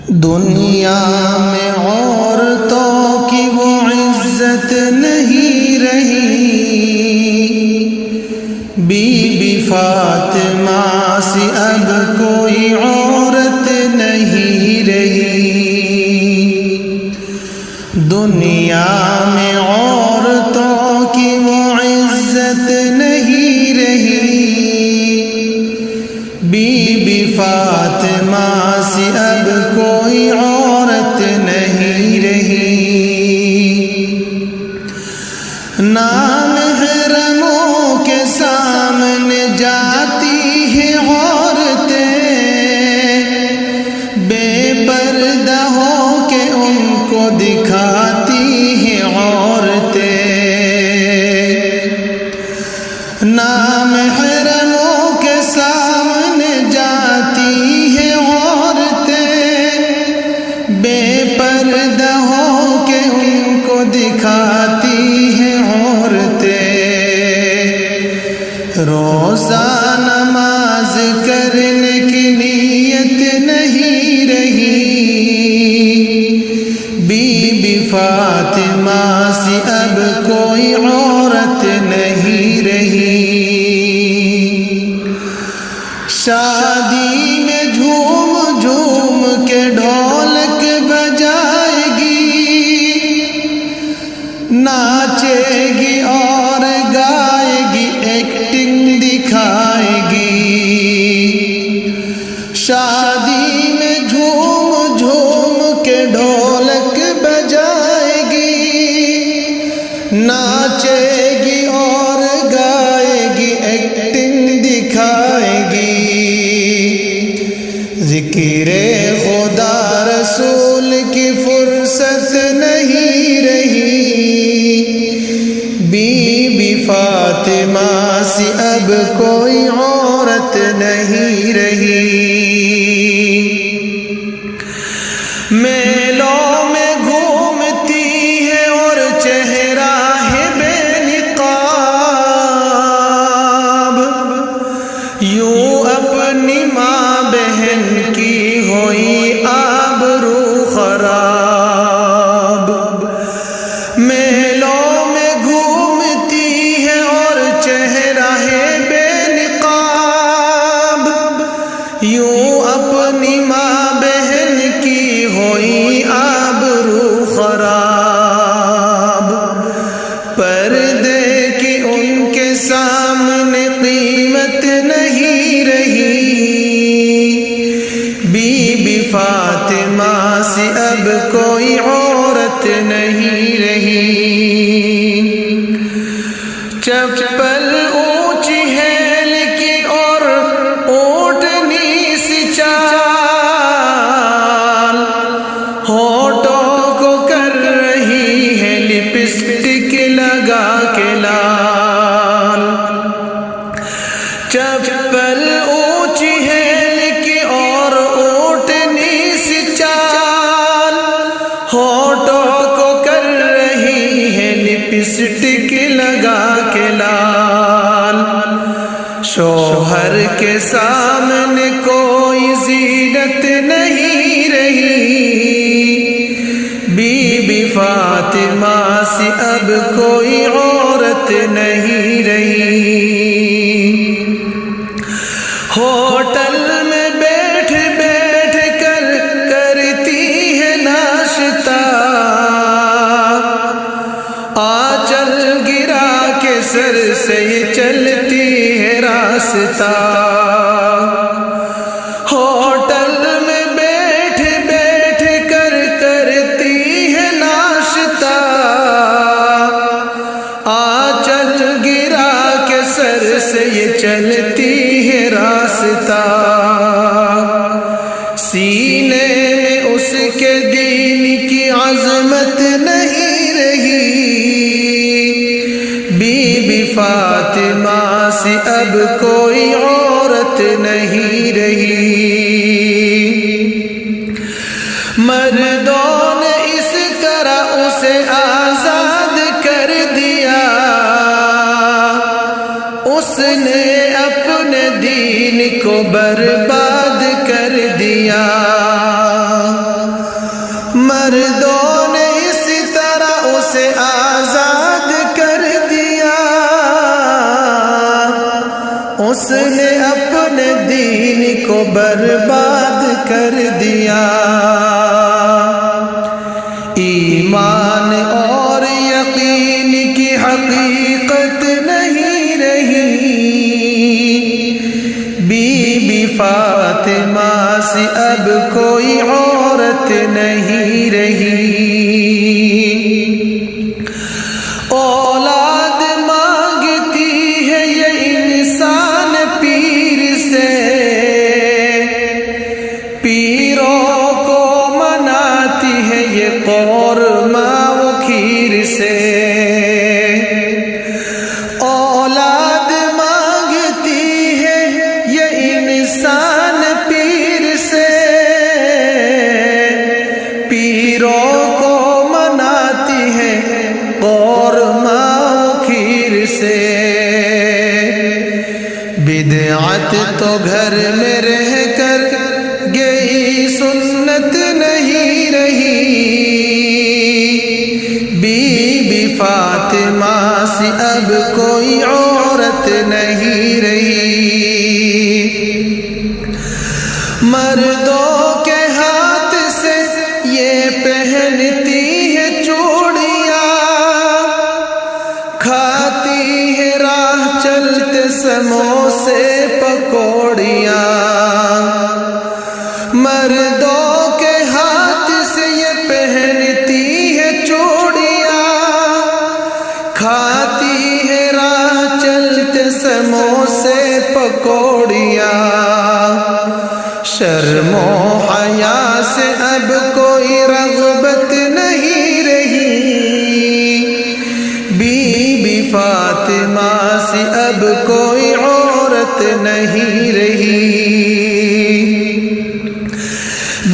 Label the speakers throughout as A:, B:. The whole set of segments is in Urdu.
A: دنیا میں عورتوں کی وہ عزت نہیں رہی، بی بی فاطمہ سے اب کوئی عورت نہیں رہی۔ دنیا میں عورتوں کی وہ عزت نہیں رہی، بی بی فاطمہ سے اب کوئی عورت نہیں رہی۔ نامحرموں کے سامنے جاتی ہیں عورتیں، بے پردہ ہو کے ان کو دکھاتی ہیں عورتیں۔ نامحرموں کے سامنے جاتی ہیں عورتیں، بے پردہ ہو کے ان کو دکھاتی ہیں عورتیں۔ روزہ نماز کرنے کی نیت نہیں رہی، بی بی فاطمہ سے اب کوئی عورت نہیں رہی۔ شادی میں جھوم جھوم کے ڈھولک بجائے گی، ناچے گی اور گائے گی، ایکٹنگ دکھائے گی۔ شادی میں جھوم جھوم کے ڈھولک بجائے گی، ناچے گی اور گائے گی، ایکٹنگ دکھائے گی۔ ذکر خدا رسول کی فرصت نہیں رہی، بی بی فاطمہ سے اب کوئی عورت نہیں رہی۔ میلوں میں گھومتی ہے اور چہرہ ہے بے نقاب، یوں اپنی ماں بہن کی ہوئی آبرو خراب۔ میلوں میں گھومتی ہے اور چہرہ ہے بے نقاب، یوں اپنی ماں بہن کی ہوئی آبرو خراب۔ پردے کی ان کے سامنے قیمت نہیں رہی، بی بی فاطمہ سے اب کوئی عورت نہیں رہی۔ چپل اونچی ہیل کی اور اونٹنی سی چال، ہونٹوں کو کر رہی ہے لپسٹک لگا کے لال۔ چپل اونچی ہیل کی اور اونٹنی سی چال، ہونٹوں کو کر رہی ہے لپسٹک لگا کے لال۔ شوہر کے سامنے کوئی زینت نہیں رہی، بی بی فاطمہ سے اب کوئی عورت نہیں رہی۔ ہوٹل میں بیٹھ بیٹھ کر کرتی ہے ناشتہ، آنچل گرا کے سر سے یہ چلتی ہے راستہ۔ ہوٹل میں بیٹھ بیٹھ کر کرتی ہے ناشتہ، آنچل گرا کے سر سے یہ چلتی ہے راستہ۔ سینے میں اس کے دین کی عظمت نہیں رہی، بی بی فاطمہ سے اب کوئی عورت نہیں رہی۔ مردوں نے اس طرح اسے آزاد کر دیا، اس نے اپنے دین کو برباد کر دیا۔ مردوں نے اس طرح اسے آزاد کر دیا، اس نے اپنے دین کو برباد کر دیا۔ ایمان اور یقین کی حقیقت نہیں رہی، بی بی فاطمہ سے اب کوئی عورت نہیں رہی۔ اولاد مانگتی ہے یہ انسان پیر سے، پیروں کو مناتی ہے یہ قورمہ و کھیر سے۔ اولاد مانگتی ہے یہ انسان پیر سے، پیروں کو مناتی ہے قورمہ و کھیر سے۔ بدعت تو گھر میں رہ کر گئی، سنت نہیں رہی، بی بی فاطمہ سے اب کوئی عورت نہیں رہی۔ مردوں کے ہاتھ سے یہ پہنتی ہے چوڑیاں، کھاتی ہے راہ چلتے سموسے پکوڑیاں۔ مردوں کے ہاتھ سے یہ پہنتی ہے چوڑیاں، کھاتی ہے راہ چلتے سموسے پکوڑیاں۔ شرم و حیا سے اب کوئی رغبت نہیں رہی، بی بی فاطمہ سے اب کوئی عورت نہیں رہی۔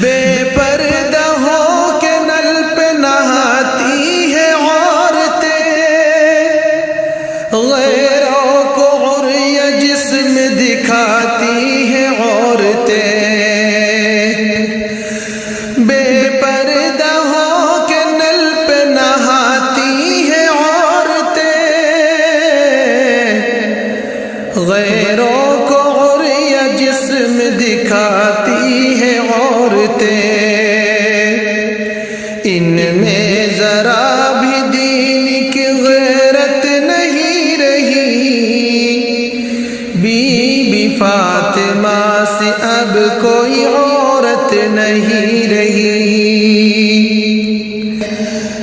A: بے پردہ ہو کے نل پہ نہاتی ہے عورتیں، غیروں کو عریہ جسم دکھاتی ہے عورتیں۔ بے پردہ ہو کے نل پہ نہاتی ہے عورتیں، غیروں کو عریہ جسم دکھاتی ہے عورتیں۔ ان میں ذرا بھی دین کی غیرت نہیں رہی، بی بی فاطمہ سے اب کوئی عورت نہیں رہی۔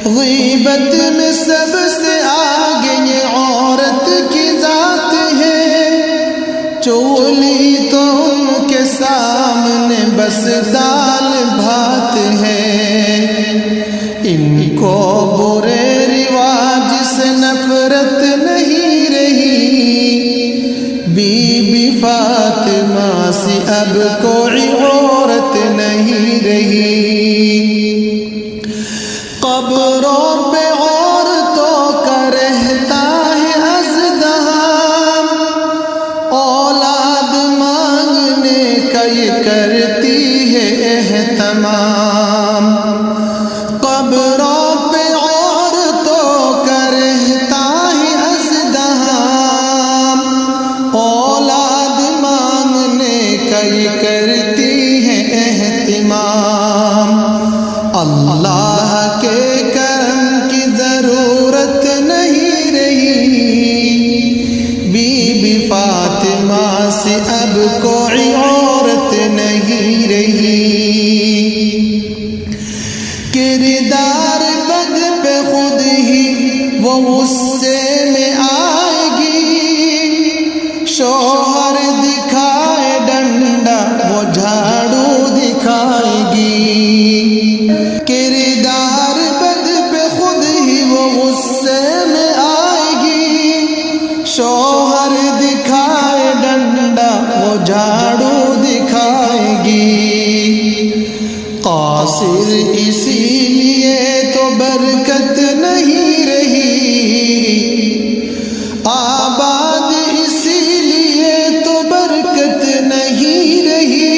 A: غیبت میں سب سے آگے یہ عورت کی ذات ہے، چولی تو ان کے سامنے بس دال بھات ہے۔ ان کو برے رواج سے نفرت نہیں رہی، بی بی فاطمہ سے اب کوئی عورت نہیں رہی۔ قبروں پہ عورتوں کا رہتا ہے ازدحام، اولاد مانگنے کا یہ کرتی ہے اہتمام۔ قبروں پہ عورتوں کا رہتا ہے ازدحام، اولاد مانگنے کا یہ کرتی ہے اہتمام۔ اللہ کے کرم کی ضرورت نہیں رہی، بی بی فاطمہ سے اب کوئی عورت نہیں رہی۔ کردار بد پہ خود ہی وہ غصے میں آئے گی، شوہر دکھائے ڈنڈا وہ جھاڑو دکھائے گی۔ کردار بد پہ خود ہی وہ غصے میں آئے گی، شوہر دکھائے ڈنڈا وہ جھاڑو دکھائے گی۔ قاصر اسی لیے تو برکت نہیں رہی، آباد اسی لیے تو برکت نہیں رہی،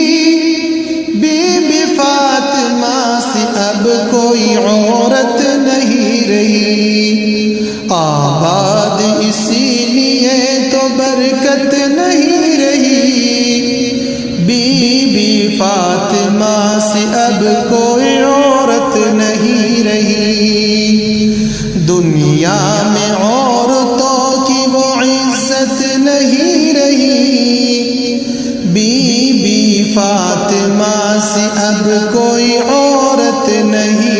A: بی بی فاطمہ سے اب کوئی آباد اسی لیے تو برکت نہیں رہی، بی بی فاطمہ سے اب کوئی عورت نہیں رہی، دنیا میں عورتوں کی وہ عزت نہیں رہی، بی بی فاطمہ سے اب کوئی عورت نہیں